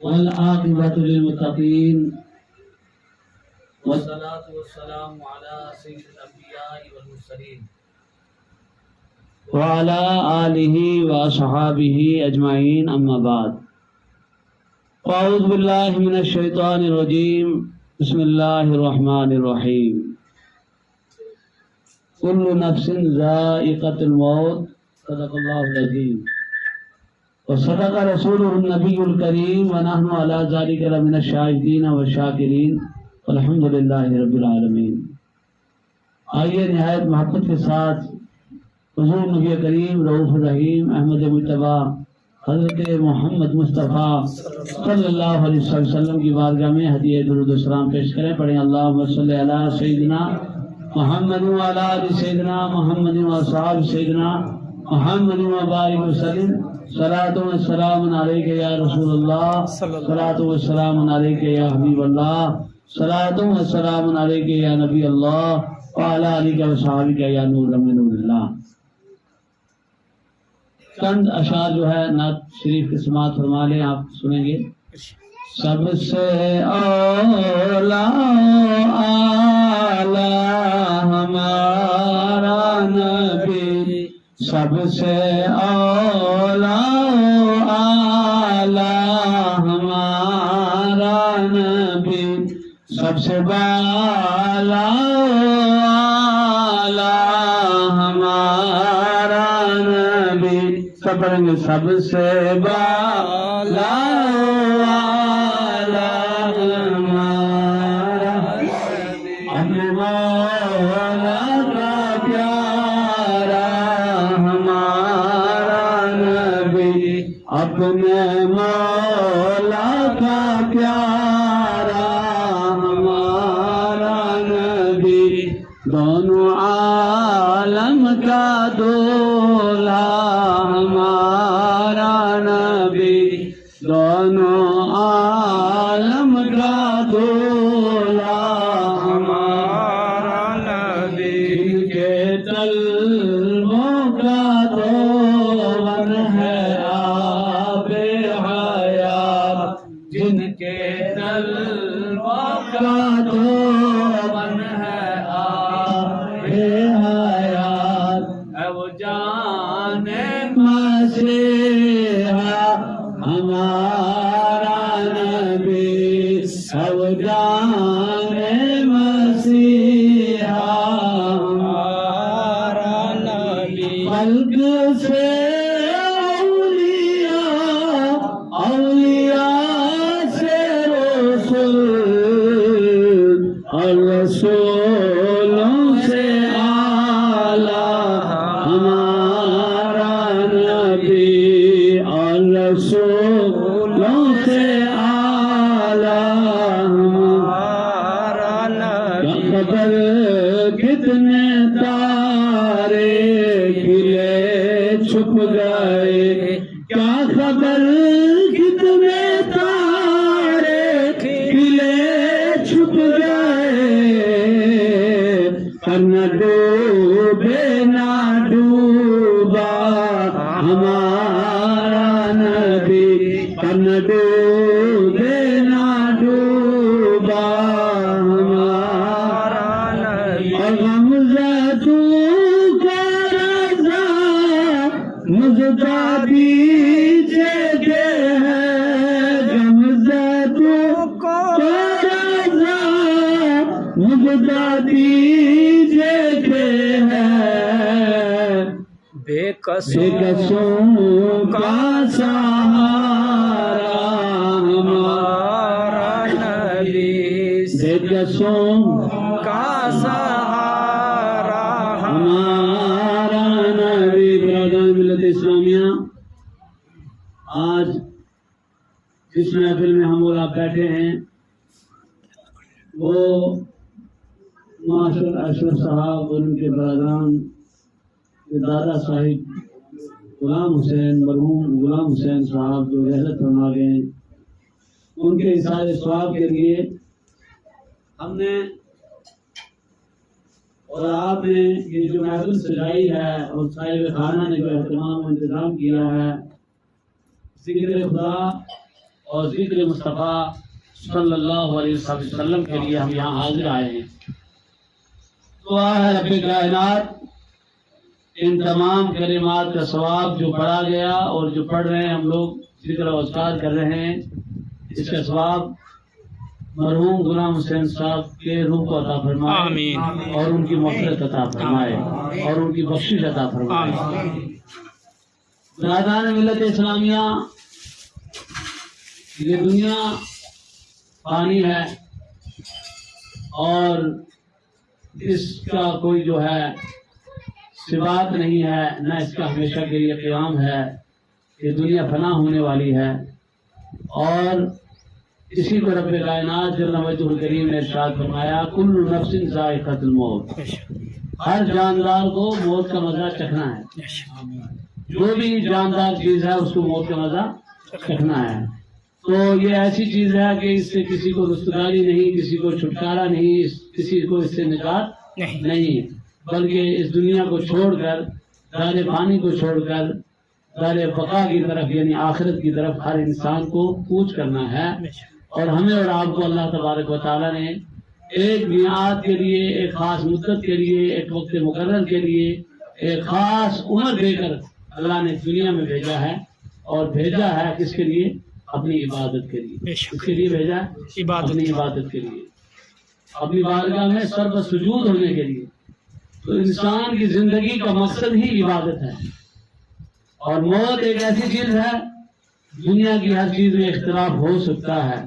والعاقبة للمتقين والصلاة والسلام على سيد الأنبياء والمرسلين وعلى آله وأصحابه أجمعين أما بعد أعوذ بالله من الشيطان الرجيم بسم الله الرحمن الرحيم كل نفس ذائقة الموت صدق الله العظيم وصدق رسوله النبي الكريم ونحن على ذلك لمن الشاهدين والشاكرين والحمد لله رب العالمين۔ آئیے نہایت محبت کے ساتھ حضور نبی کریم رؤوف الرحیم احمد مجتبیٰ حضرت محمد مصطفیٰ صلی اللہ علیہ وسلم کی بارگاہ میں ہدیہ درود و سلام پیش کریں۔ پڑھیں اللہم صلی علی سیدنا محمد وعلی آل سیدنا محمد واصحاب سیدنا محمد وبارک وسلم۔ صلاۃ و سلام علیک یا رسول اللہ، صلاۃ و سلام علیک یا حبیب اللہ، صلاۃ و سلام علیک یا نبی اللہ وعلی آلک و صحابک یا نور من نور اللہ۔ چند اشعار جو ہے نعت شریف کی سماعت فرما لیں، آپ سنیں گے۔ سب سے اولا اعلی ہمارا نبی، سب سے اولا اعلی ہمارا نبی، سب سے بالا اعلی ہمارا نبی، سب پڑھیں گے۔ سب سے بالا اعلی ہمارا اپنے مولا کا پیارا ہمارا نبی، اپنے مولا کا پیارا ہمارا نبی، دونوں عالم کا دولا ہمارا نبی، دونوں عالم کا دولا ہمارا نبی، جن کے طلبوں کا دور ہے آب حیات، جن کے طلبوں کا دور ہے آب حیات، ہے وہ جان مسیحا ہمارا نبی، ہے وہ جان مسیحا ہمارا نبی، خلق سے اولیاء، اولیاء سے رسول، اور رسولوں سے اعلیٰ ہمارا نبی، اور رسولوں سے اعلیٰ ہمارا نبی۔ خبر کتنے تارے کھلے چھپ گئے، کیا خبر کتنے تارے کھلے چھپ گئے، نہ ڈوبے نہ ڈوبا ہمارا نبی، نہ ڈوبے نہ ڈوبا ہمارا نبی، غمزہ تو کا رضا مجھتا دیجے کے ہے، غمزہ تو کا رضا مجھتا دیجے کے ہے، بے قصوں کا سہارا ہمارا نبی، بے قصوں کا سہارا ہمارا نبی۔ برادران ملت اسلامیہ، آج جس محفل میں ہم اور آپ بیٹھے ہیں وہ معاشر اشرف صاحب اور ان کے برادران دادا صاحب غلام حسین، مرحوم غلام حسین صاحب جو رحلت فرما گئے ہیں، ان کے اظہار ثواب کے لیے ہم نے اور آپ نے یہ جو محفل سجائی ہے اور صاحب خانہ نے جو اہتمام و انتظام کیا ہے، ذکر خدا اور ذکر مصطفیٰ صلی اللہ علیہ وسلم کے لیے ہم یہاں حاضر آئے ہیں۔ دعا ہے رب کائنات ان تمام کلمات کا ثواب جو پڑھا گیا اور جو پڑھ رہے ہیں ہم لوگ ذکر و اذکار کر رہے ہیں، اس کا ثواب مرحوم غلام حسین صاحب کے روح کو عطا فرمائے اور ان کی مغفرت عطا فرمائے اور ان کی بخشش عطا فرمائے۔ برادران ملت اسلامیہ، یہ دنیا فانی ہے اور اس کا کوئی جو ہے ثبات نہیں ہے، نہ اس کا ہمیشہ کے لیے قیام ہے۔ یہ دنیا فنا ہونے والی ہے اور اسی کو رب کائنات جل مجدہ الکریم نے ارشاد فرمایا کل نفس ذائقۃ الموت، ہر جاندار کو موت کا مزہ چکھنا ہے۔ جو بھی جاندار چیز ہے اس کو موت کا مزہ چکھنا ہے۔ تو یہ ایسی چیز ہے کہ اس سے کسی کو رستگاری نہیں، کسی کو چھٹکارا نہیں، کسی کو اس سے نجات نہیں، بلکہ اس دنیا کو چھوڑ کر، دار فانی کو چھوڑ کر دار بقا کی طرف یعنی آخرت کی طرف ہر انسان کو کوچ کرنا ہے۔ اور ہمیں اور آپ کو اللہ تبارک و تعالیٰ نے ایک میعاد کے لیے، ایک خاص مدت کے لیے، ایک وقت مقرر کے لیے، ایک خاص عمر دے کر اللہ نے دنیا میں بھیجا ہے، اور بھیجا ہے کس کے لیے؟ اپنی عبادت کے لیے۔ اس کے لیے بھیجا ہے اپنی عبادت کے لیے، اپنی بارگاہ میں سر پر سجود ہونے کے لیے۔ تو انسان کی زندگی کا مقصد ہی عبادت ہے، اور موت ایک ایسی چیز ہے، دنیا کی ہر چیز میں اختلاف ہو سکتا ہے،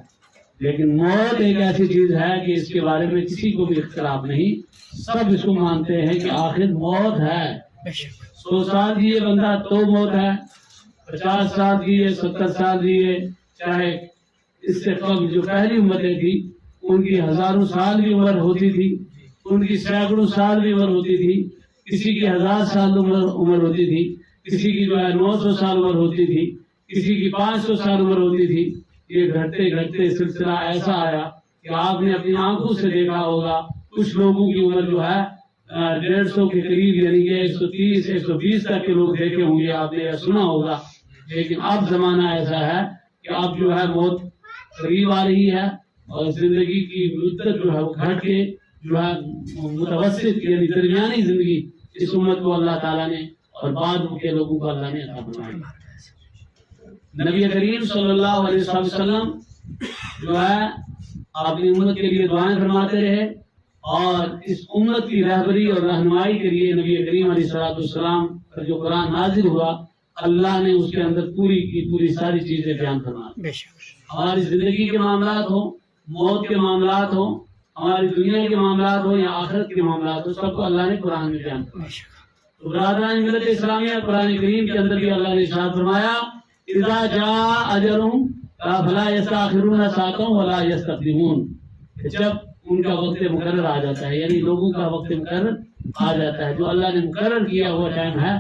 لیکن موت ایک ایسی چیز ہے کہ اس کے بارے میں کسی کو بھی اختلاف نہیں، سب اس کو مانتے ہیں کہ آخر موت ہے۔ 100 سال جیے بندہ تو موت ہے، 50 سال جیے، 70 سال جیے، چاہے اس سے قبل جو پہلی امتیں تھی ان کی ہزاروں سال بھی عمر ہوتی تھی، ان کی سینکڑوں سال بھی عمر ہوتی تھی، کسی کی 1000 سال عمر ہوتی تھی، کسی کی جو ہے 900 سال عمر ہوتی تھی، کسی کی 500 سال عمر ہوتی تھی۔ یہ گھٹتے گھٹتے سلسلہ ایسا آیا کہ آپ نے اپنی آنکھوں سے دیکھا ہوگا، کچھ لوگوں کی عمر جو ہے 150 کے قریب یعنی کہ 130 120 تک کے لوگ دیکھے ہوں گے، آپ نے سنا ہوگا۔ لیکن اب زمانہ ایسا ہے کہ اب جو ہے موت قریب آ رہی ہے، اور زندگی کی مدت جو ہے وہ گھٹ کے جو ہے متوسط یعنی درمیانی زندگی اس امت کو اللہ تعالیٰ نے اور بعد کے لوگوں کو اللہ نے عطا فرمائی۔ نبی کریم صلی اللہ علیہ وسلم جو ہے اپنی امت کے لیے دعائیں فرماتے رہے، اور اس امت کی رہبری اور رہنمائی کے لیے نبی کریم علیہ السلام پر جو قرآن نازل ہوا، اللہ نے اس کے اندر پوری کی پوری ساری چیزیں بیان فرما دی۔ ہماری زندگی کے معاملات ہوں، موت کے معاملات ہوں، ہماری دنیا کے معاملات ہوں یا آخرت کے معاملات ہوں، سب کو اللہ نے قرآن میں بیان فرمایا۔ تو برادران ملت اسلامیہ، قرآن کریم کے اندر بھی اللہ نے ارشاد فرمایا اذا جاء اجلهم فلا يستأخرون ساعة ولا يستقدمون، جب ان کا وقت مقرر آ جاتا ہے، یعنی لوگوں کا وقت مقرر آ جاتا ہے، جو اللہ نے مقرر کیا ہوا ٹائم ہے،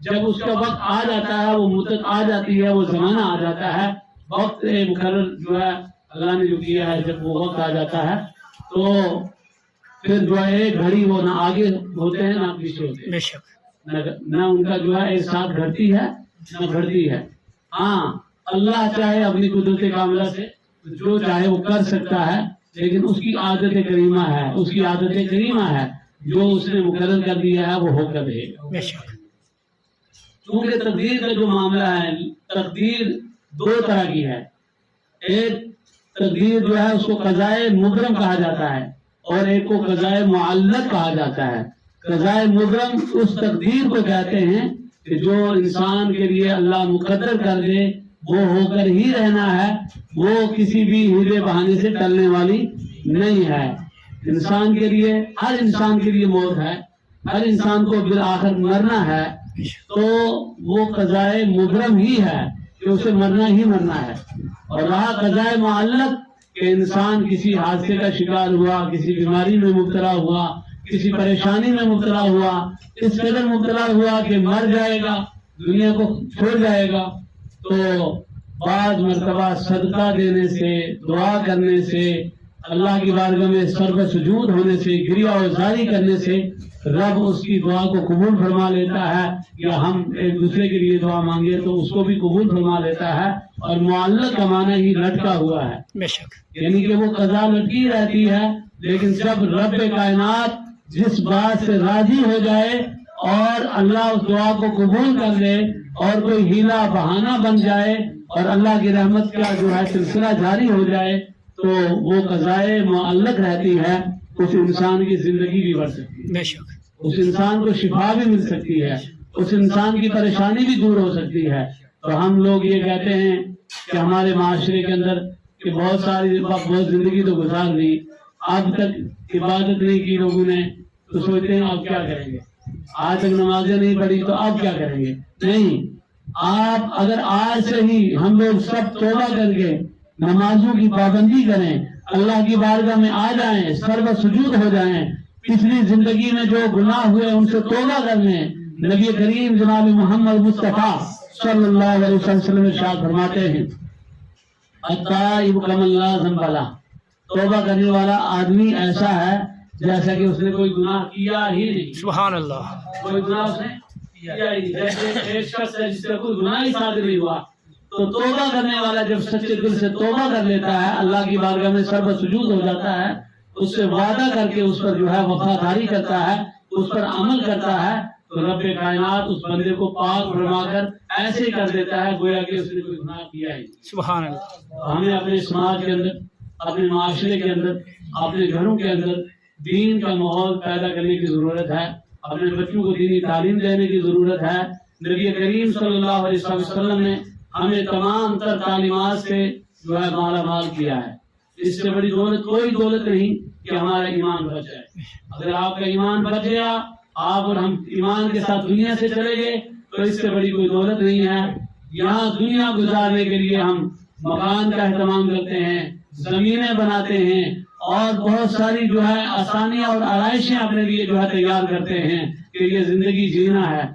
جب اس کا وقت آ جاتا ہے، وہ مدت آ جاتی ہے، وہ زمانہ آ جاتا ہے، وقت مقرر جو ہے اللہ نے جو کیا ہے، جب وہ وقت آ جاتا ہے تو پھر جو ہے ایک گھڑی وہ نہ آگے ہوتے ہیں نہ پیچھے ہوتے ہیں، نہ ان کا جو ہے ایک ساتھ گھڑتی ہے نہ گھڑتی ہے۔ ہاں، اللہ چاہے اپنی قدرت کاملہ سے جو چاہے وہ کر سکتا ہے، لیکن اس کی عادت کریمہ ہے، اس کی عادت کریمہ ہے، جو اس نے مقرر کر دیا ہے وہ ہو کر رہے گا۔ چونکہ تقدیر کا جو معاملہ ہے، تقدیر 2 طرح کی ہے۔ ایک تقدیر جو ہے اس کو قضائے مبرم کہا جاتا ہے، اور ایک کو قضائے معلق کہا جاتا ہے۔ قضائے مبرم اس تقدیر کو کہتے ہیں کہ جو انسان کے لیے اللہ مقدر کر دے وہ ہو کر ہی رہنا ہے، وہ کسی بھی ہیلے بہانے سے ٹلنے والی نہیں ہے۔ انسان کے لیے، ہر انسان کے لیے موت ہے، ہر انسان کو بالآخر مرنا ہے، تو وہ قضائے مبرم ہی ہے کہ اسے مرنا ہی مرنا ہے۔ اور رہا قضائے معلق کہ انسان کسی حادثے کا شکار ہوا، کسی بیماری میں مبتلا ہوا، کسی پریشانی میں مبتلا ہوا، اس قدر مبتلا ہوا کہ مر جائے گا، دنیا کو چھوڑ جائے گا، تو بعض مرتبہ صدقہ دینے سے، دعا کرنے سے، اللہ کی بارگاہ میں سر سجود ہونے سے، گریہ وزاری کرنے سے رب اس کی دعا کو قبول فرما لیتا ہے، یا ہم ایک دوسرے کے لیے دعا مانگے تو اس کو بھی قبول فرما لیتا ہے۔ اور معلق کا معنی ہی لٹکا ہوا ہے، بے شک، یعنی کہ وہ قضا لٹکی رہتی ہے، لیکن جب رب کائنات جس بات سے راضی ہو جائے اور اللہ اس دعا کو قبول کر لے اور کوئی ہیلا بہانہ بن جائے اور اللہ کی رحمت کا جو ہے سلسلہ جاری ہو جائے تو وہ قضائے معلق رہتی ہے، اس انسان کی زندگی بھی بڑھ سکتی ہے، بے شک، اس انسان کو شفا بھی مل سکتی ہے، اس انسان کی پریشانی بھی دور ہو سکتی ہے۔ تو ہم لوگ یہ کہتے ہیں کہ ہمارے معاشرے کے اندر کہ بہت زندگی تو گزار لی، اب تک عبادت نہیں کی لوگوں نے، تو سوچتے ہیں اب کیا کریں گے، آج تک نمازیں نہیں پڑھی تو اب کیا کریں گے۔ نہیں، آپ اگر آج سے ہی ہم لوگ سب توبہ کر کے نمازوں کی پابندی کریں، اللہ کی بارگاہ میں آ جائیں، سر سجود ہو جائیں، پچھلی زندگی میں جو گناہ ہوئے ان سے توبہ کر لیں، نبی کریم جناب محمد مصطفیٰ صلی اللہ علیہ وسلم ارشاد فرماتے ہیں التائب کمن لا ذنب لہ، توبہ کرنے والا آدمی ایسا ہے جیسا کہ اس نے کوئی گناہ کیا ہی نہیں۔ سبحان اللہ، کوئی گناہ اس نے کیا ہی نہیں، جیسے ایک شخص ہے جس سے کوئی گناہ ہی صادر نہیں ہوا۔ تو توبہ کرنے والا جب سچے دل سے توبہ کر لیتا ہے، اللہ کی بارگاہ میں سر سجود ہو جاتا ہے، اس سے وعدہ کر کے اس پر جو ہے وفاداری کرتا ہے، اس پر عمل کرتا ہے، تو رب کائنات اس بندے کو پاک فرما کر ایسے کر دیتا ہے گویا کہ اس نے کوئی گناہ کیا ہی۔ سبحان اللہ، ہمیں اپنے سماج کے اندر، اپنے معاشرے کے اندر، اپنے گھروں کے اندر دین کا ماحول پیدا کرنے کی ضرورت ہے، اپنے بچوں کو دینی تعلیم دینے کی ضرورت ہے۔ نبی کریم صلی اللہ علیہ وسلم نے ہمیں تمام تر تعلیمات سے جو ہے مالا مال کیا ہے۔ اس سے بڑی دولت کوئی دولت نہیں کہ ہمارا ایمان بچ جائے۔ اگر آپ کا ایمان بچ گیا، آپ اور ہم ایمان کے ساتھ دنیا سے چلے گئے تو اس سے بڑی کوئی دولت نہیں ہے۔ یہاں دنیا گزارنے کے لیے ہم مکان کا اہتمام کرتے ہیں، زمینیں بناتے ہیں اور بہت ساری جو ہے آسانیاں اور آرائشیں اپنے لیے جو ہے تیار کرتے ہیں کہ یہ زندگی جینا ہے۔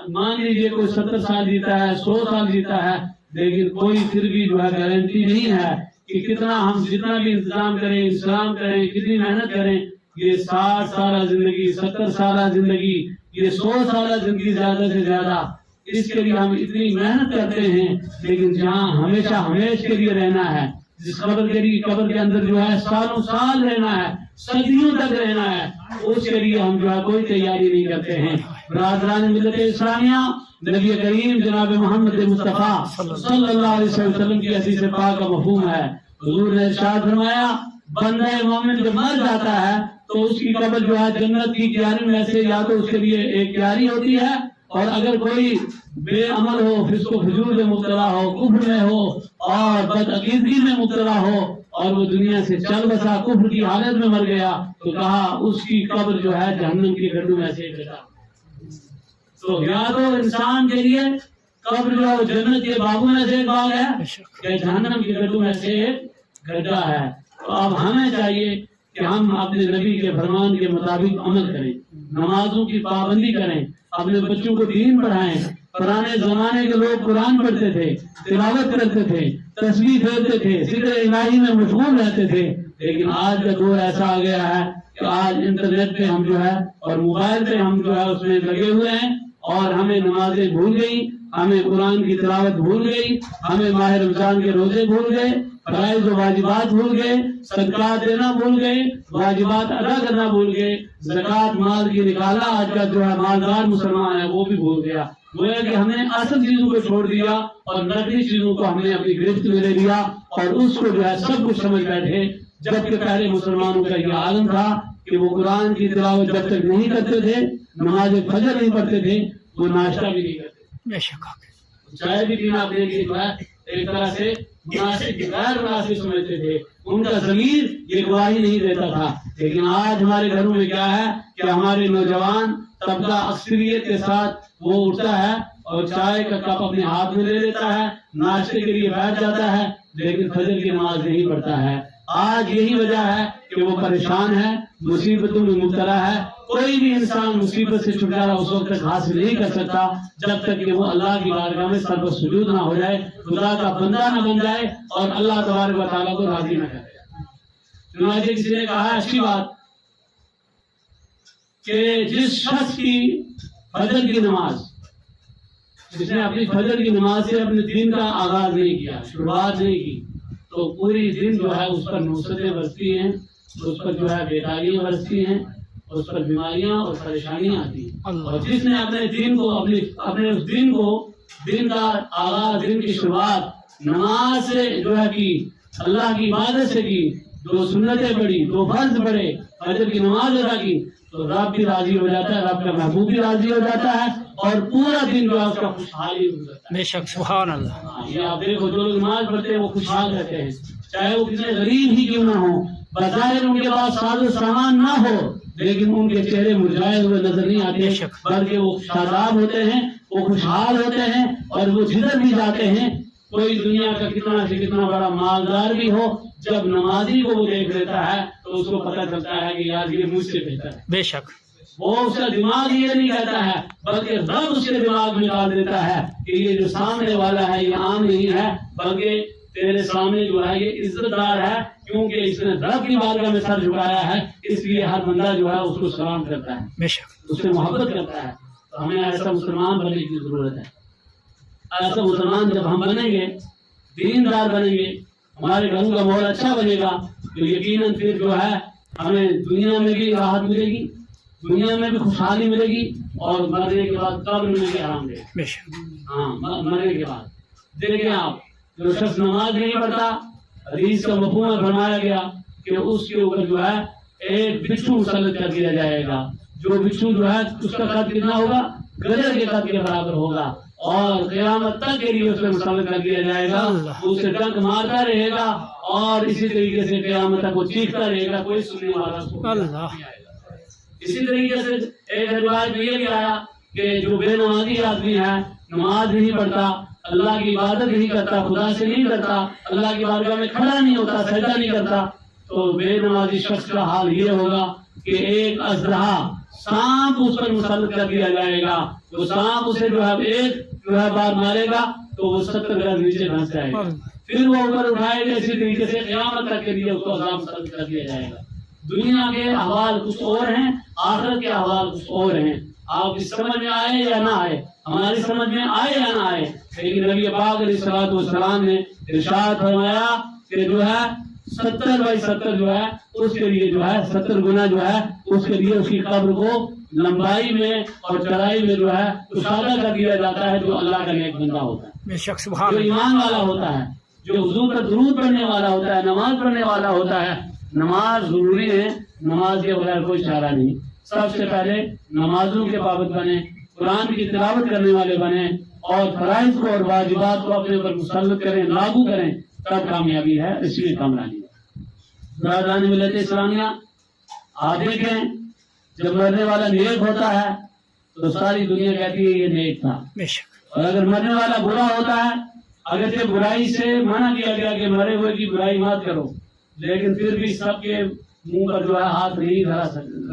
مان لیجیے کوئی 70 سال جیتا ہے، 100 سال جیتا ہے، لیکن کوئی پھر بھی جو ہے گارنٹی نہیں ہے کہ کتنا ہم جتنا بھی انتظام کریں، انتظام کریں، کتنی محنت کریں، یہ 60 سالہ زندگی، 70 سالہ زندگی، یہ 100 سالہ زندگی زیادہ سے زیادہ، اس کے لیے ہم اتنی محنت کرتے ہیں، لیکن جہاں ہمیشہ ہمیش کے لیے رہنا ہے، جس قبر کے اندر جو ہے سالوں سال رہنا ہے، صدیوں تک رہنا ہے، اس کے لیے ہم جو ہے کوئی تیاری نہیں کرتے ہیں۔ برادران ملت اسلامیہ، نبی کریم جناب محمد مصطفیٰ صلی اللہ علیہ وسلم کی حدیث پاک کا مفہوم ہے۔ حضور نے ارشاد فرمایا بندہ مومن جب مر جاتا ہے تو اس کی قبر جو ہے جنت کی کیاری میں سے یا تو اس کے لیے ایک کیاری ہوتی ہے، اور اگر کوئی بے عمل ہو، فسق و فجور میں مبتلا ہو، کفر میں ہو اور بدعقیدگی میں مبتلا ہو اور وہ دنیا سے چل بسا کفر کی حالت میں مر گیا تو کہا اس کی قبر جو ہے جہنم کے گڈھوں میں سے گڈھا۔ تو یا تو انسان کے لیے قبر جو ہے جنت کے باغوں میں سے ایک باغ ہے یا جہنم کے گڈھوں میں سے ایک گڈھا ہے۔ تو اب ہمیں چاہیے کہ ہم اپنے نبی کے فرمان کے مطابق عمل کریں، نمازوں کی پابندی کریں، اپنے بچوں کو دین پڑھائیں۔ پرانے زمانے کے لوگ قرآن پڑھتے تھے، تلاوت کرتے تھے، تسبیح پھیرتے تھے، ذکر الہی میں مشغول رہتے تھے، لیکن آج کا دور ایسا آ گیا ہے کہ آج انٹرنیٹ پہ ہم جو ہے اور موبائل پہ ہم جو ہے اس میں لگے ہوئے ہیں، اور ہمیں نمازیں بھول گئی، ہمیں قرآن کی تلاوت بھول گئی، ہمیں ماہ رمضان کے روزے بھول گئے، فرائض و واجبات بھول گئے، صدقات دینا بھول گئے، واجبات ادا کرنا بھول گئے، زکوٰۃ مال کی نکالنا آج کا جو ہے مالدار مسلمان ہے وہ بھی بھول گیا۔ گویا کہ ہم نے اصل چیزوں کو چھوڑ دیا اور نقلی چیزوں کو ہم نے اپنی گرفت میں لے لیا اور اس کو جو ہے سب کچھ سمجھ بیٹھے، جبکہ پہلے مسلمانوں کا یہ عالم تھا کہ وہ قرآن کی تلاوت جب تک نہیں کرتے تھے، نماز فجر نہیں پڑھتے تھے، وہ ناشتہ بھی نہیں کرتے، چائے بھی پینا اپنے لیے جو ہے ایک طرح سے مناسب غیر مناسب سمجھتے تھے، ان کا ضمیر یہ گواہی نہیں دیتا تھا۔ لیکن آج ہمارے گھروں میں کیا ہے کہ ہمارے نوجوان طبقہ اکثریت کے ساتھ وہ اٹھتا ہے اور چائے کا کپ اپنے ہاتھ میں لے لیتا ہے، ناشتے کے لیے بیٹھ جاتا ہے، لیکن فجر کی نماز نہیں پڑھتا ہے۔ آج یہی وجہ ہے کہ وہ پریشان ہے، مصیبتوں میں مبتلا ہے۔ کوئی بھی انسان مصیبت سے چھٹکارا اس وقت تک حاصل نہیں کر سکتا جب تک کہ وہ اللہ کی بارگاہ میں سر سجود نہ ہو جائے، خدا کا بندہ نہ بن جائے اور اللہ تبارک و تعالیٰ کو راضی نہ کرے۔ چنانچہ کسی نے کہا اچھی بات کہ جس شخص کی فجر کی نماز، جس نے اپنی فجر کی نماز سے اپنے دین کا آغاز نہیں کیا، شروعات نہیں کی، تو پوری دن جو ہے اس پر نوسطیں برستی ہیں، اس پر جو ہے بیداریاں برستی ہیں، اس پر بیماریاں اور پریشانیاں آتی ہیں۔ اور جس نے اپنے دین کو اپنے اس دن کو، دن کا آغاز، دن کی شروعات نماز سے جو ہے کی، اللہ کی عبادت سے کی، دو سنتیں پڑھی، دو فرض پڑھے، فجر کی نماز ادا کی، تو رب بھی راضی ہو جاتا ہے، رب کا محبوب بھی راضی ہو جاتا ہے، اور پورا دن جو ہے اس کا خوشحالی ہو جاتا ہے۔ بے شک، سبحان اللہ۔ یہ آپ دیکھو جو لوگ نماز پڑھتے ہیں وہ خوشحال رہتے ہیں، چاہے وہ کتنے غریب ہی کیوں نہ ہوں، بظاہر ان کے پاس ساز و سامان نہ ہو، لیکن ان کے چہرے مرجھائے ہوئے نظر نہیں آتے، بلکہ وہ شاداب ہوتے ہیں، وہ خوشحال ہوتے ہیں، اور وہ جدھر بھی جاتے ہیں، کوئی دنیا کا کتنا سے کتنا بڑا مالدار بھی ہو، جب نمازی کو وہ دیکھ لیتا ہے تو اس کو پتہ چلتا ہے کہ یار یہ مجھ سے بہتر ہے۔ بے شک، وہ اس کا دماغ یہ نہیں کہتا ہے، بلکہ رب اس کے دماغ میں ڈال دیتا ہے کہ یہ جو سامنے والا ہے یہ عام نہیں ہے، بلکہ تیرے سامنے جو ہے یہ عزت دار ہے، کیونکہ اس نے رب کی بارگاہ میں سر جھکایا ہے، اس لیے ہر بندہ جو ہے اس کو سلام کرتا ہے، بے شک، اس سے محبت کرتا ہے۔ تو ہمیں ایسا مسلمان بننے کی ضرورت ہے۔ ایسا مسلمان جب ہم بنیں گے، دیندار بنیں گے، ہمارے گھروں کا ماحول اچھا بنے گا، تو یقیناً پھر جو ہے ہمیں دنیا میں بھی راحت ملے گی، دنیا میں بھی خوشحالی ملے گی، اور مرنے کے بعد قبر میں بھی آرام دے گا۔ بے شک، ہاں، مرنے کے بعد دیکھیں آپ، جو شخص نماز نہیں پڑھتا، حدیث کا مفہوم فرمایا گیا کہ اس کے اوپر جو ہے ایک بچھو مسلط کر دیا جائے گا، جو بچھو جو ہے اس کا قد کتنا ہوگا، گدھے کے قد کے برابر ہوگا، اور قیامت تک کے لیے اس پہ مسلط کر دیا جائے گا، اسے ڈنک مارتا رہے گا، اور اسی طریقے سے قیامت تک وہ چیختا رہے گا، کوئی سننے والا اس کو نہیں آئے گا۔ اسی طریقے سے ایک روایت میں یہ بھی آیا کہ جو بے نمازی آدمی ہے، نماز نہیں پڑھتا، اللہ کی عبادت نہیں کرتا، خدا سے نہیں کرتا، اللہ کی بارگاہ میں کھڑا نہیں ہوتا، سجدہ نہیں کرتا، تو بے نمازی شخص کا حال یہ ہوگا کہ ایک اژدہا، سانپ اس پر مسلط کر دیا جائے گا، وہ سانپ اسے جو ہے ایک جو ہے بار مارے گا تو وہ 70 گز نیچے دھنس جائے گا، پھر وہ اوپر اٹھائے گا، اسی طریقے سے قیامت تک کے لیے اس کو عذاب مسلط کر دیا جائے گا۔ دنیا کے احوال کچھ اور ہیں، آخرت کے احوال کچھ اور ہیں، آپ کی سمجھ میں آئے یا نہ آئے، ہماری سمجھ میں آئے یا نہ آئے، لیکن نبی پاک علیہ الصلوۃ والسلام نے ارشاد فرمایا کہ جو ہے 70/70 جو ہے اس کے لیے جو ہے 70 گنا جو ہے اس کے لیے اس کی قبر کو لمبائی میں اور چڑھائی میں جو ہے کشادہ کر دیا جاتا ہے، جو اللہ کا نیک بندہ ہوتا ہے، بے شک، سبحان جو اللہ۔ ایمان والا ہوتا ہے، جو حضور پر درود پڑھنے والا ہوتا ہے، نماز پڑھنے والا ہوتا ہے۔ نماز ضروری ہے، نماز کے بغیر کوئی چارہ نہیں۔ سب سے پہلے نمازوں کے پابند بنے، قرآن کی تلاوت کرنے والے بنے، اور فرائض کو اور واجبات کو اپنے اوپر مسلط کریں، لاگو کریں، تب کامیابی ہے، اسی میں کامرانی ہے۔ برادران ملت اسلامیہ، آپ دیکھیں جب مرنے والا نیک ہوتا ہے تو ساری دنیا کہتی ہے یہ نیک تھا، بے شک، اور اگر مرنے والا برا ہوتا ہے، اگرچہ برائی سے منع کیا گیا کہ مرے ہوئے کی برائی مت کرو، لیکن پھر بھی سب کے منہ پر جو ہے ہاتھ نہیں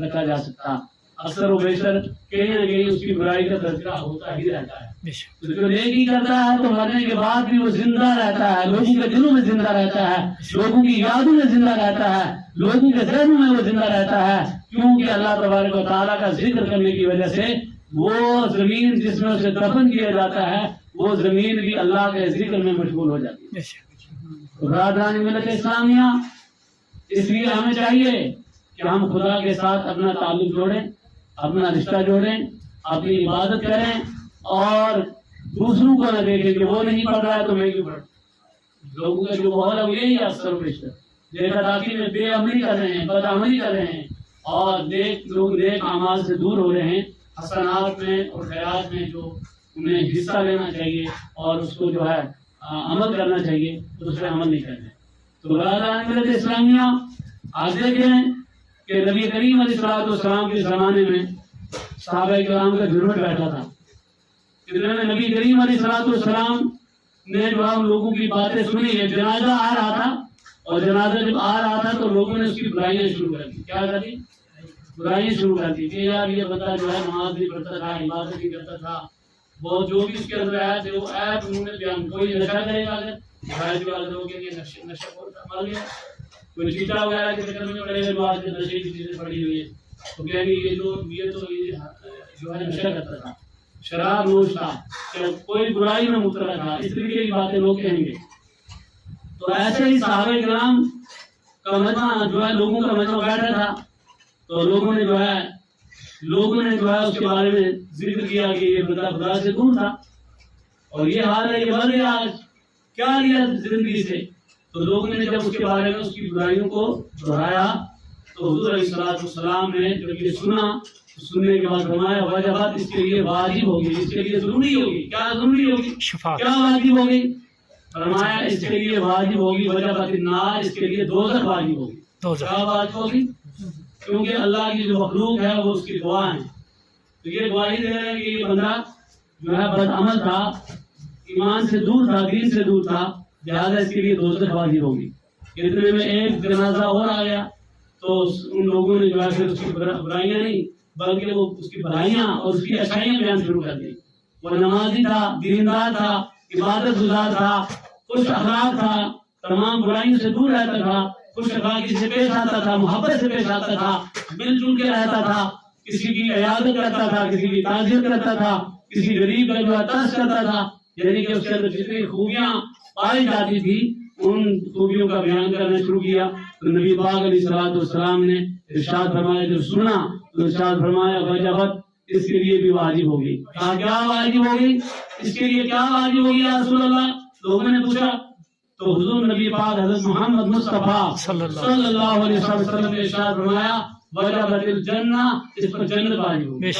رکھا جا سکتا، اکثر و بیشتر کہیں نہ کہیں اس کی برائی کا تذکرہ ہوتا ہی رہتا ہے۔ بے شک، تو جو نیکی کرتا ہے تو مرنے کے بعد بھی وہ زندہ رہتا ہے، لوگوں کے دلوں میں زندہ رہتا ہے، لوگوں کی یادوں میں زندہ رہتا ہے، لوگوں کے ذہنوں میں وہ زندہ رہتا ہے، کیونکہ اللہ تبارک و تعالیٰ کا ذکر کرنے کی وجہ سے وہ زمین جس میں اسے دفن کیا جاتا ہے، وہ زمین بھی اللہ کے ذکر میں مشغول ہو جاتی ہے۔ بے شک، برادران ملت اسلامیہ، اس لیے ہمیں چاہیے کہ ہم خدا کے ساتھ اپنا تعلق جوڑیں، اپنا رشتہ جوڑیں، اپنی عبادت کریں، اور دوسروں کو نہ دیکھیں کہ وہ نہیں پڑھ رہا ہے تو میں کیوں پڑھ۔ لوگوں کا جو ماحول ہے وہ یہی ہے، اکثر و بیشتر دیکھا داخی میں بے عملی کر رہے ہیں، بد عملی کر رہے ہیں، اور لوگ نیک اعمال سے دور ہو رہے ہیں، حسنات میں اور خیرات میں جو انہیں حصہ لینا چاہیے اور اس کو جو ہے عمل کرنا چاہیے، تو اس پہ عمل نہیں کر رہے۔ تو برادران ملت اسلامیہ، آج دیکھیں کہ نبی کریم علیہ السلام کے زمانے میں صحابہ کرام کا جھرمٹ بیٹھا تھا، نبی کریم علیہ السلام نے جو ہم لوگوں کی باتیں سنی، ایک جنازہ آ رہا تھا، اور جنازہ جب آ رہا تھا تو لوگوں نے اس کی برائیاں شروع کر دی۔ کیا کر دی؟ برائیاں شروع کر دی کہ یار یہ بندہ جو ہے نماز بھی پڑھتا تھا، عبادت بھی کرتا تھا، وہ جو بھی اس کے اندر آیا تھے وہ ایپ انہوں نے بیان، کوئی نشہ کرے گا، اگر برائے جو والے لوگ یہ نشہ مال گیا، کوئی چیٹا وغیرہ کے چکر میں پڑے گا جو آج نشے کی چیزیں پڑی ہوئی ہیں تو کہیں گے یہ تو جو ہے نشہ کرتا تھا، شراب نوش تھا، کوئی برائی میں مبتلا تھا، اس طریقے کی باتیں لوگ کہیں گے. تو ایسے ہی صحابہ کرام کا مجمع جو ہے لوگوں کا مجمع بیٹھا تھا تو لوگوں نے جو ہے اس کے بارے میں ذکر کیا کہ یہ بندہ خدا سے دور تھا اور یہ حال ہے، یہ بن گیا، آج کیا لیا زندگی سے. تو لوگوں نے جب اس کے بارے میں اس کی برائیوں کو دہرایا تو حضور علیہ السلام نے جب یہ سنا تو سننے کے بعد فرمایا وجبت، اس کے لیے واجب ہوگی، اس کے لیے ضروری ہوگی. کیا ضروری ہوگی؟ کیا واجب ہوگی؟ فرمایا اس کے لیے واجب ہوگی وجبت النار، اس کے لیے دوزخ واجب ہوگی. کیا واجب ہوگی؟ کیونکہ اللہ کی جو مخلوق ہے وہ اس کی گواہ ہے. تو یہ گواہی دے رہے ہیں کہ یہ بندہ جو ہے بد عمل تھا، ایمان سے دور تھا، دین سے دور تھا، لہٰذا اس کے لیے دوزخ واجب ہوگی. اتنے میں ایک جنازہ اور آ گیا تو ان لوگوں نے جو ہے پھر اس کی برائیاں نہیں بلکہ وہ اس کی بھلائیاں اور اس کی اچھائیاں بیان شروع کر دی. وہ نمازی تھا، دیندار تھا، عبادت گزار تھا، خوش اخلاق تھا، تمام برائیوں سے دور رہتا تھا، خوش اخلاقی سے پیش آتا تھا، محبت سے پیش آتا تھا، مل جل کے رہتا تھا، کسی کی عیادت کرتا تھا، کسی کی تعزیت کرتا تھا، کسی غریب کا جو ہے ترس کرتا تھا. یعنی کہ اس کے اندر جتنی خوبیاں پائی جاتی تھی ان خوبیوں کا بیان کرنا شروع کیا. تو نبی پاک علیہ الصلوۃ والسلام نے ارشاد فرمایا، جب سنا تو ارشاد فرمایا وجبت، اس کے لیے بھی واجب ہوگی. کیا واجب ہوگی؟ اس کے لیے کیا واجب ہوگی یا رسول اللہ؟ لوگوں نے پوچھا تو حضور نبی پاک حضرت محمد مصطفیٰ صلی اللہ علیہ وسلم نے ارشاد فرمایا وجبت الجنہ، اس پر جنت واجب ہوگی.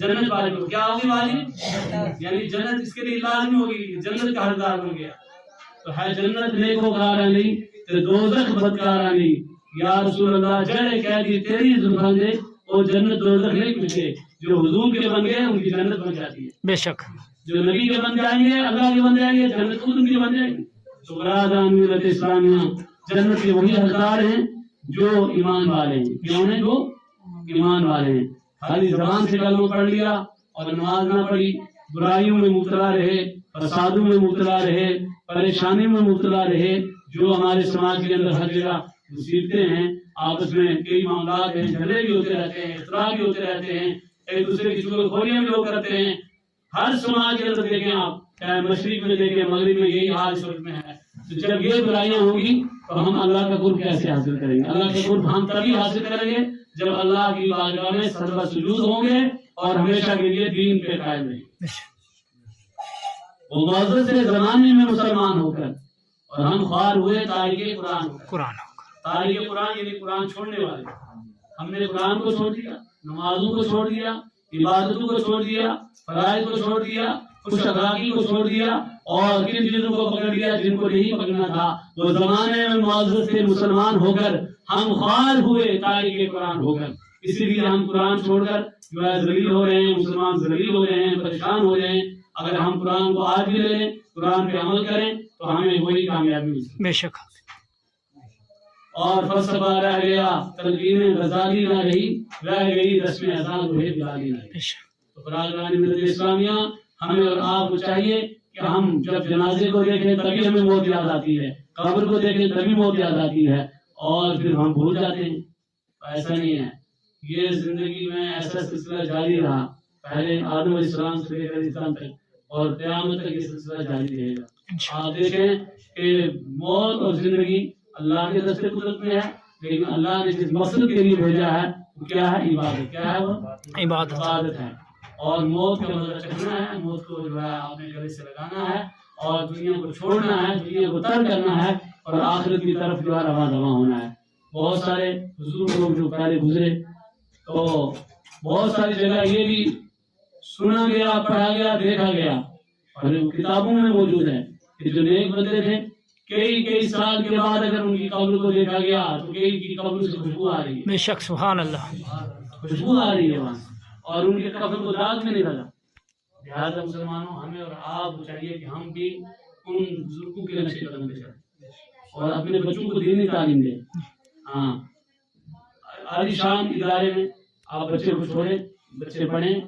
جنت واجب ہوگی. کیا ہوگی واجب؟ یعنی جنت اس کے لیے لازمی ہوگی، جنت کا حقدار بن گیا. تو ہے جنت نیکوکارانی تے دوزخ بدکارانی. یا رسول اللہ جڑے کہہ دی تیری زبان دے وہ جنت دوزخ نہیں پوچھے، جو حضور کے بن گئے ان کی جنت بن جاتی ہے. بے شک جو نبی کے بن جائیں گے، اللہ کے بن جائیں گے، جنت خود ان کی بن جائے گی. تو برادران ملت اسلامیہ، جنت کے وہی حقدار ہیں جو ایمان والے ہیں. کیوں ہیں؟ جو ایمان والے ہیں. خالی زبان سے کلمہ پڑھ لیا اور نماز نہ پڑھی، برائیوں میں مبتلا رہے، فسادوں میں مبتلا رہے، پریشانی میں مبتلا رہے، جو ہمارے سماج کے اندر ہر جگہ مصیبتیں ہیں، آپس میں کئی معاملات ہیں، جھگڑے بھی ہوتے رہتے ہیں، اختلاف بھی ہوتے رہتے ہیں، ایک دوسرے کی چغل خوریاں بھی لوگ کرتے ہیں. ہر سماج کے اندر دیکھیں آپ، چاہے مشرق میں دیکھیں، مغرب میں، یہی حال اس وقت میں ہے. تو جب یہ برائیاں ہوں گی تو ہم اللہ کا قرب کیسے حاصل کریں گے؟ اللہ کا قرب ہم تبھی حاصل کریں گے جب اللہ کی بارگاہ میں سجدہ سجود ہوں گے اور ہمیشہ کے لیے دین پہ قائم رہیں گے. وہ معزز سے زمانے میں مسلمان ہو کر اور ہم خوار ہوئے تاریخ قرآن. تاریخ قرآن یعنی قرآن چھوڑنے والے. ہم نے قرآن کو چھوڑ دیا، نمازوں کو چھوڑ دیا، عبادتوں کو چھوڑ دیا، فرائض کو چھوڑ دیا، خوش اخلاقی کو چھوڑ دیا اور کن چیزوں کو پکڑ لیا جن کو نہیں پکڑنا تھا. وہ زمانے میں معزز سے مسلمان ہو کر ہم خوار ہوئے تاریخ قرآن ہو کر. اسی لیے ہم قرآن چھوڑ کر جو ہے ذلیل ہو رہے ہیں، مسلمان ذلیل ہو رہے ہیں، پریشان ہو رہے ہیں. اگر ہم قرآن کو آج بھی لے لیں، قرآن پہ عمل کریں تو ہمیں وہی کامیابی مل سکتی. بے شک. اور فلسفہ رہ گیا، تلقین غزالی نہ رہی، رہ گئی رسم اذان روح بلالی نہ رہی. تو برادران ملت اسلامیہ، ہمیں اور آپ کو چاہیے کہ ہم جب جنازے کو دیکھیں تبھی ہمیں موت یاد آتی ہے، قبر کو دیکھیں تبھی موت یاد آتی ہے اور پھر ہم بھول جاتے ہیں. ایسا نہیں ہے. یہ زندگی میں ایسا سلسلہ جاری رہا، پہلے آدم علیہ السلام سے لے کر اسلام تک اور قیامت تک یہ سلسلہ جاری رہے گا. آپ دیکھیں کہ موت اور زندگی اللہ کے دست قدرت میں ہے، لیکن اللہ نے جس مقصد کے لیے بھیجا ہے وہ کیا ہے؟ عبادت. کیا ہے؟ وہ عبادت ہے. اور موت کا مزہ چکھنا ہے، موت کو جو ہے آپ نے گلے سے لگانا ہے اور دنیا کو چھوڑنا ہے، دنیا کو ترک کرنا ہے اور آخرت کی طرف جو ہے رواں دواں ہونا ہے. بہت سارے بزرگ لوگ جو پہلے گزرے تو بہت ساری جگہ یہ بھی سنا گیا، پڑھا گیا، دیکھا گیا اور کتابوں میں موجود ہے کہ جو نیک بندے تھے کئی سال کے بعد اگر ان کی قبر کو دیکھا گیا تو کئی کی قبر سے خوشبو آ رہی ہے. بے شک سبحان اللہ، خوشبو آ رہی ہے وہاں اور ان کے قبر کو داغ میں نہیں لگا. لہٰذا مسلمانوں، ہمیں اور آپ کو چاہیے کہ ہم بھی ان بزرگوں کے نقش قدم پہ چلیں اور اپنے بچوں کو دینی تعلیم دیں. ہاں، عالی شان ادارے میں آپ بچے کو چھوڑیں، بچے پڑھیں.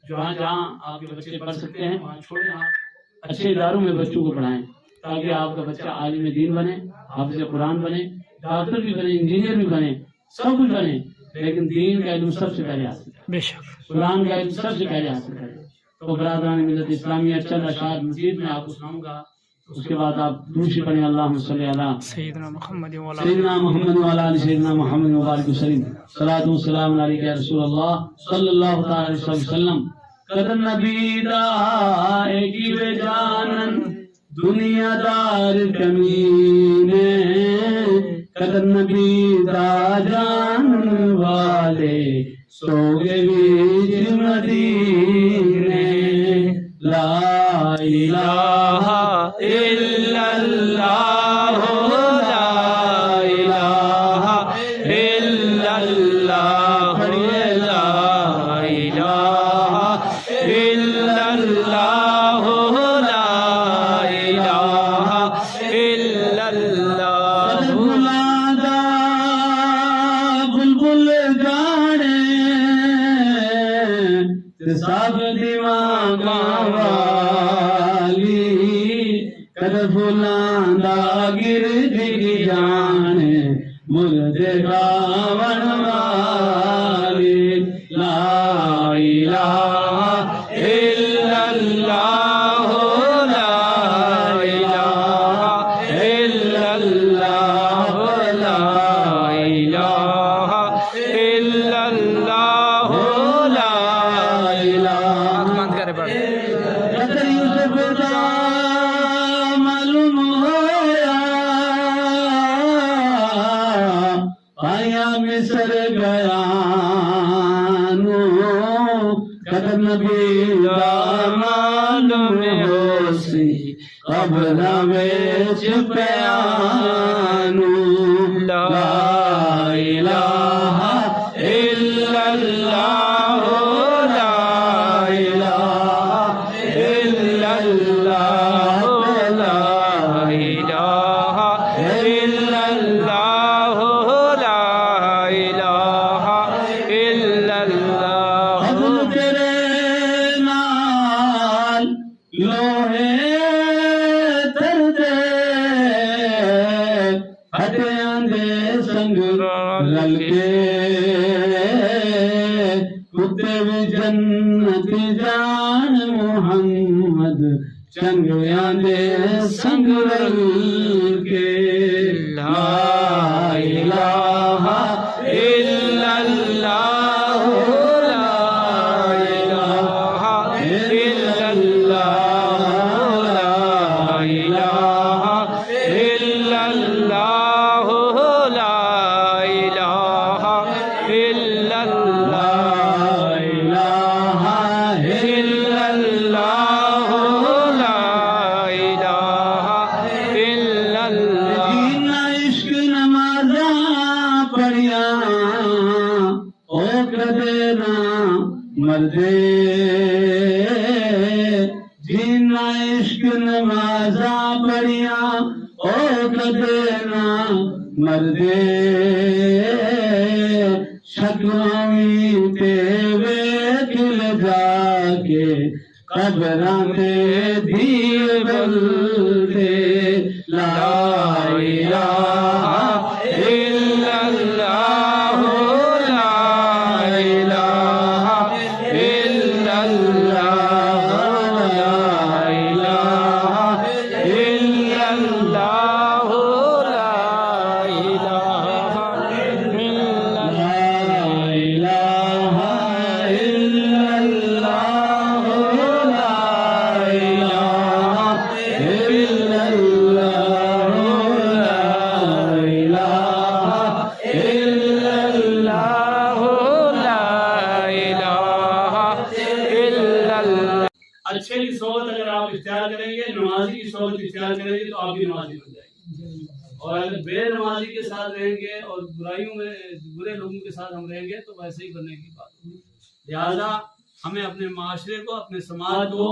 جہاں آپ کے بچے پڑھ سکتے ہیں وہاں چھوڑیں. آپ اچھے اداروں میں بچوں کو پڑھائیں تاکہ آپ کا بچہ عالم دین بنے حافظ قرآن بنے، ڈاکٹر بھی بنے، انجینئر بھی بنے، سب کچھ بنے، لیکن دین کا علم سب سے پہلے حاصل کرے، بے شک قرآن کا علم سب سے پہلے حاصل کرے۔ تو برادران ملت اسلامیہ چند اشعار مزید میں آپ کو سناؤں گا، اس کے بعد آپ دوسری پڑھیں اللہم صلی علی سیدنا محمد والا سیدنا محمد وعلی آل سیدنا محمد مبارک وسلم، صلاۃ و سلام علیک یا رسول اللہ صلی اللہ تعالی علیہ وسلم۔ قدر نبی دا ایکی بے جانن دنیا دار کمینے، قدر نبی دا جان والے سوگے بیچ مدینے، لا الہ الا اللہ، لا الہ الا اللہ، لا الہ الا اللہ، لا الہ الا اللہ۔ بلادا بلبل گانے سب دیوان والی، کدر فلاندہ گر جی جانے مرد گاون والی، لا الہ الا اللہ، لا الہ الا اللہ، لا الہ الا اللہ، لا الہ۔ بند کرے بڑھ قدر یوسف دا معلوم ہویا، آیا مصر گیا نو، قدر نبی دا معلوم ہو سی قبر وچ پیانو، لا الہ الا اللہ، لا الہ الا اللہ، لا الہ الا اللہ، لا الہ الا اللہ۔ اب تیرے نال لوہے تر دے، ہٹیاں دے سنگ رل کے، کتے بھی جنت جان محمد، چنگیاں دے سنگ رل کے، لا الہ الا اللہ، لا الہ الا اللہ، لا الہ الا اللہ، لا الہ الا اللہ، لا الہ الا اللہ، لا الہ الا اللہ۔ جینا عشق نمازاں پڑھیا او کدے نہ مردے، جینا عشق نمازاں پڑھیا او کدے نہ مردے، شکواں تے ویکھ لجا کے قبراں تے دیے بلدے، لا الہ الا اللہ، لا الہ الا اللہ، لا الہ الا اللہ، لا الہ الا اچھے کی صحبت اگر آپ اختیار کریں گے، نمازی کی صحبت اختیار کریں گے تو آپ بھی نمازی بن جائیں گے، اور اگر بے نمازی کے ساتھ رہیں گے اور برائیوں میں برے لوگوں کے ساتھ ہم رہیں گے تو ویسے ہی بننے کی بات ہوگی۔ لہذا ہمیں اپنے معاشرے کو، اپنے سماج کو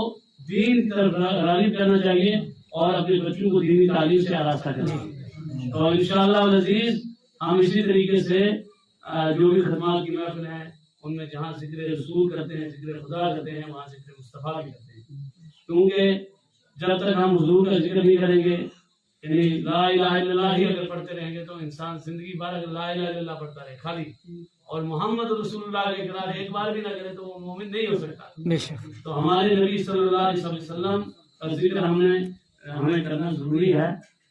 دین کی طرف راغب کرنا چاہیے اور اپنے بچوں کو دینی تعلیم سے آراستہ کرنا چاہیے، اور انشاءاللہ العزیز ہم اسی طریقے سے جو بھی خدمات کی محفل ہیں ان میں جہاں ذکر رسول کرتے ہیں، ذکر خدا کرتے ہیں، وہاں ذکر مصطفیٰ بھی کرتے ہیں، کیونکہ جب تک ہم حضور کا ذکر نہیں کریں گے، یعنی لا الہ الا اللہ ہی اگر پڑھتے رہیں گے تو انسان زندگی بھر اگر لا الہ الا اللہ پڑھتا رہے خالی اور محمد رسول اللہ کا اقرار ایک بار بھی نہ کرے تو وہ مومن نہیں ہو سکتا. بے شک. تو ہمارے نبی صلی اللہ علیہ وسلم کا ذکر ہمیں کرنا ضروری ہے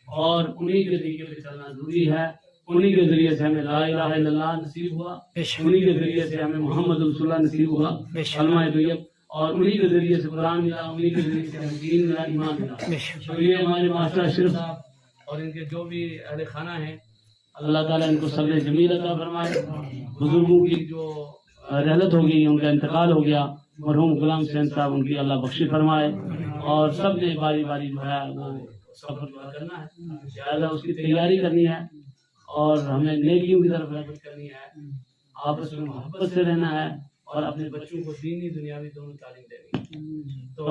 اور انہی کے طریقے پہ چلنا ضروری ہے. انہی کے ذریعے سے ہمیں لا الہ الا اللہ نصیب ہوا, انہی کے ذریعے سے ہمیں محمد رسول اللہ نصیب ہوا کلمہ طیب, اور انہی کے ذریعے سے قرآن ملا, انہی کے ذریعے سے ہمیں دین ملا, ایمان ملا. تو یہ ہمارے ماسٹر اشرف صاحب اور ان کے جو بھی اہل خانہ ہیں اللہ تعالیٰ ان کو صبر جمیل عطا فرمائے. بزرگوں کی جو رحلت ہو گئی, ان کا انتقال ہو گیا, مرحوم غلام حسین صاحب ان کی اللہ بخشی فرمائے, اور سب نے باری باری جو ہے وہ سفر کرنا ہے, لہٰذا اس کی تیاری کرنی ہے اور ہمیں نیکیوں کی طرف رغبت کرنی ہے, آپس میں محبت سے رہنا ہے اور اپنے بچوں کو دینی دنیاوی دونوں تعلیم دینی ہے. تو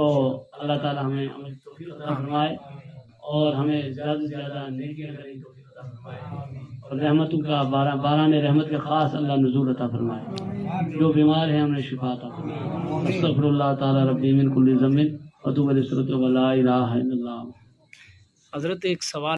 اللہ تعالیٰ ہمیں عمل کی توفیق عطا فرمائے اور ہمیں زیادہ سے زیادہ نیکیاں کرنے کی توفیق عطا فرمائے, اور رحمتوں کا باران رحمت کے خاص اللہ نزول عطا فرمائے. جو بیمار ہیں انہیں شفا عطا فرمائے. استغفر اللہ تعالیٰ ربی من کل ذنب واتوب الیہ ولا الہ الا اللہ. حضرت ایک سوال